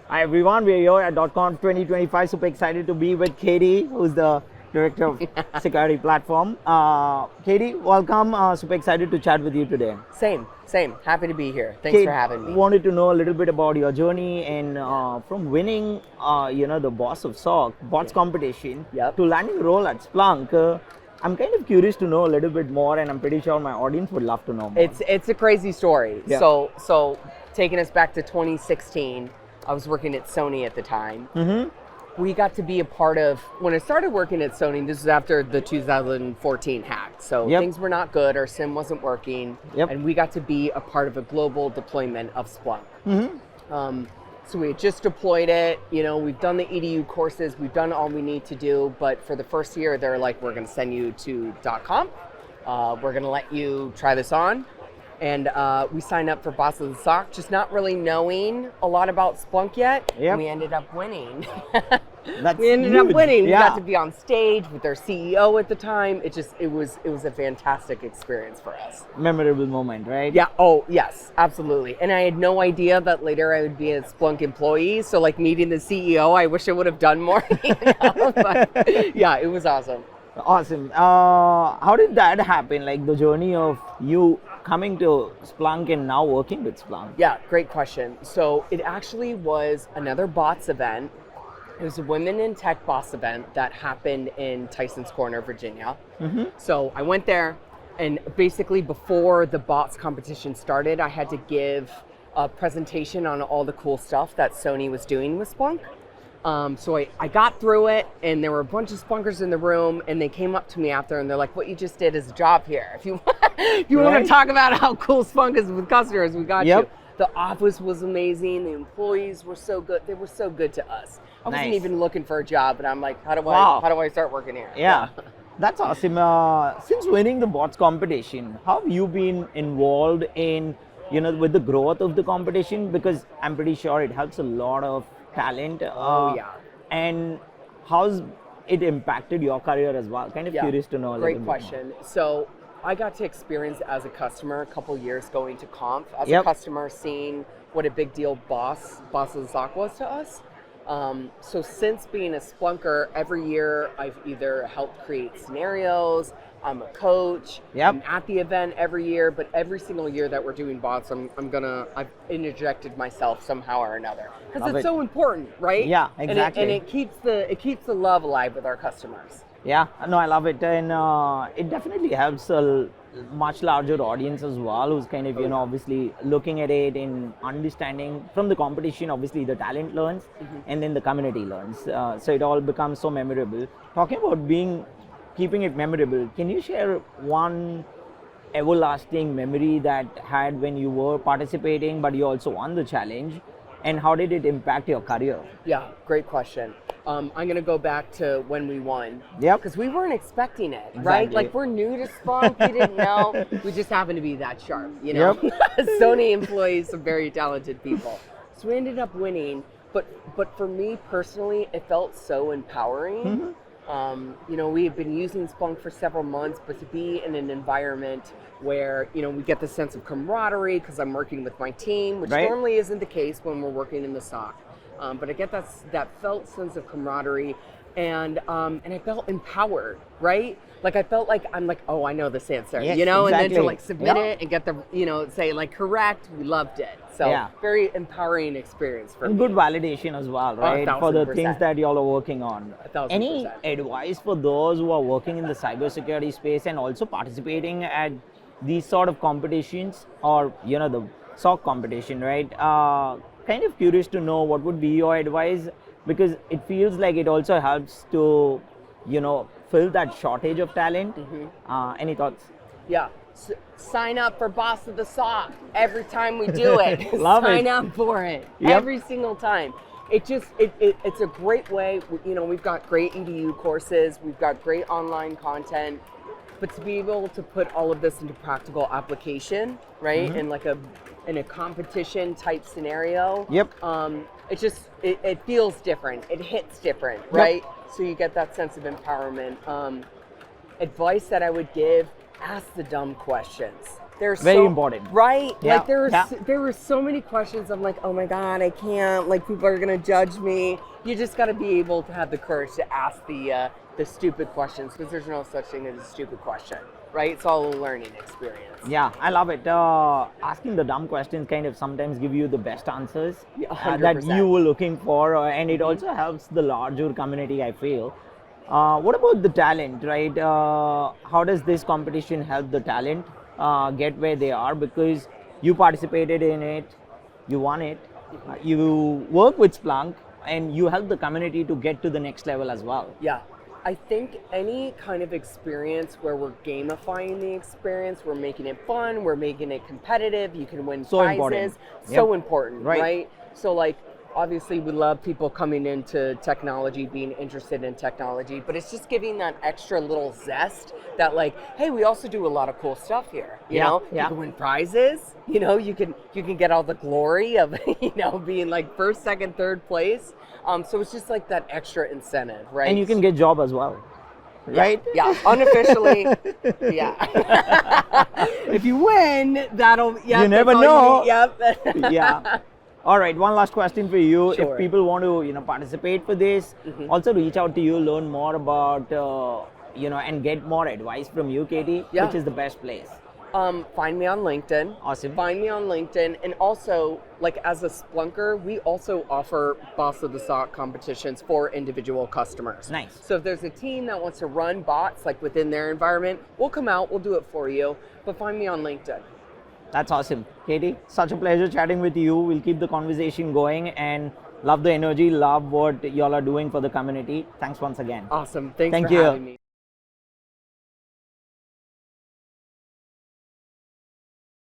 Hi everyone, we're here at .conf 2025. Super excited to be with Katie, who's the Director of Security Platform. Katie, welcome. Super excited to chat with you today. Same. Happy to be here. Thanks for having me. Wanted to know a little bit about your journey and from winning, the Boss of SOC, bots competition, Yep. to landing a role at Splunk. I'm kind of curious to know a little bit more, and I'm pretty sure my audience would love to know more. It's a crazy story. Yeah. So taking us back to 2016, I was working at Sony at the time. Mm-hmm. We got to be a part of, when I started working at Sony, this was after the 2014 hack. So Yep. things were not good, our SIM wasn't working, Yep. and we got to be a part of a global deployment of Splunk. Mm-hmm. So we had just deployed it, we've done the EDU courses, we've done all we need to do, but for the first year, they're like, we're gonna send you to .comp, we're gonna let you try this on. And we signed up for Boss of the SOC, just not really knowing a lot about Splunk yet. Yep. And we ended up winning. That's We ended up huge. winning. Yeah. We got to be on stage with their CEO at the time. It was a fantastic experience for us. Memorable moment, right? Yeah. Oh, yes, absolutely. And I had no idea that later I would be a Splunk employee. So like meeting the CEO, I wish I would have done more. But yeah, it was awesome. Awesome. How did that happen? Like the journey of you coming to Splunk and now working with Splunk? Yeah, great question. So it actually was another bots event. It was a Women in Tech Boss event that happened in Tyson's Corner, Virginia. Mm-hmm. So I went there, and basically before the bots competition started, I had to give a presentation on all the cool stuff that Sony was doing with Splunk. So I got through it, and there were a bunch of Splunkers in the room, and they came up to me after, and they're like, what you just did is a job here. If you want Right. to talk about how cool Splunk is with customers, we got Yep. you. The office was amazing. The employees were so good. They were so good to us. I wasn't Nice. even looking for a job, and I'm like, how do Wow. I start working here? Yeah, that's awesome. Since winning the bots competition, how have you been involved in, with the growth of the competition? Because I'm pretty sure it helps a lot of talent. Oh, yeah. And how's it impacted your career as well? Kind of Yeah. curious to know a Great little bit more. question. So I got to experience as a customer a couple years going to Conf as Yep. a customer, seeing what a big deal Boss of the SOC was to us. So since being a Splunker, every year I've either helped create scenarios, I'm a coach, Yep. I'm at the event every year, but every single year that we're doing bots, I've interjected myself somehow or another. Because Love it's it. so important, right? Yeah, exactly. And it keeps the love alive with our customers. Yeah, no, I love it, and it definitely helps a much larger audience as well, who's kind of obviously looking at it and understanding from the competition. Obviously, the talent learns, and then the community learns. So it all becomes so memorable. Talking about keeping it memorable, can you share one everlasting memory that had when you were participating, but you also won the challenge, and how did it impact your career? Yeah, great question. I'm going to go back to when we won. Yep. Because we weren't expecting it, right? Exactly. Like, we're new to Splunk. We didn't know. We just happened to be that sharp, Sony employees, some very talented people. So we ended up winning. But for me personally, it felt so empowering. We had been using Splunk for several months, but to be in an environment where, we get the sense of camaraderie because I'm working with my team, which Right. normally isn't the case when we're working in the SOC. But I get that felt sense of camaraderie, and I felt empowered, right? Like I felt like I'm like, oh, I know this answer, Yes, and then to exactly. like submit Yeah. it and get the, say like correct, we loved it. So Yeah. very empowering experience for And me. good validation as well, right? For the 1000%. things that y'all are working on. 1000%. Any advice for those who are working in the cybersecurity space and also participating at these sort of competitions, or the SOC competition, right? Kind of curious to know what would be your advice, because it feels like it also helps to, fill that shortage of talent. Any thoughts? Yeah. Sign up for Boss of the SOC every time we do it. Love it. Sign up for it Yep. every single time. It's a great way. We've got great EDU courses. We've got great online content. But to be able to put all of this into practical application, right? In a competition type scenario. Yep. It feels different. It hits different, right? So you get that sense of empowerment. Advice that I would give: ask the dumb questions. There's Very so, important. right? Yeah, Like yeah. there were so many questions. I'm like, oh my God, I can't. Like people are gonna judge me. You just got to be able to have the courage to ask the stupid questions, because there's no such thing as a stupid question, right? It's all a learning experience. Yeah, I love it. Asking the dumb questions kind of sometimes give you the best answers Yeah, that 100%. you were looking for, and it also helps the larger community, I feel. What about the talent, right? How does this competition help the talent get where they are? Because you participated in it, you won it, you work with Splunk, and you help the community to get to the next level as well. Yeah. I think any kind of experience where we're gamifying the experience, we're making it fun, we're making it competitive, you can win So prizes. important. So Yep. important, Right. right? So like obviously we love people coming into technology, being interested in technology, but it's just giving that extra little zest that like, hey, we also do a lot of cool stuff here. You know, Yeah. you can win prizes, you know, you can get all the glory of, you know, being like first, second, third place. So it's just like that extra incentive, right? And you can get job as well, right? Yeah, unofficially. Yeah. If you win, that'll. Yeah, You never that's all know. you need. Yep. Yeah. All right. One last question for you. Sure. If people want to, participate for this, also reach out to you, learn more about, and get more advice from you, Katie. Yeah. Which is the best place? Find me on LinkedIn. Awesome. Find me on LinkedIn, and also, like as a Splunker, we also offer Boss of the SOC competitions for individual customers. Nice. So if there's a team that wants to run bots like within their environment, we'll come out, we'll do it for you. But find me on LinkedIn. That's awesome, Katie. Such a pleasure chatting with you. We'll keep the conversation going and love the energy. Love what y'all are doing for the community. Thanks once again. Awesome. Thanks Thank for you. having me.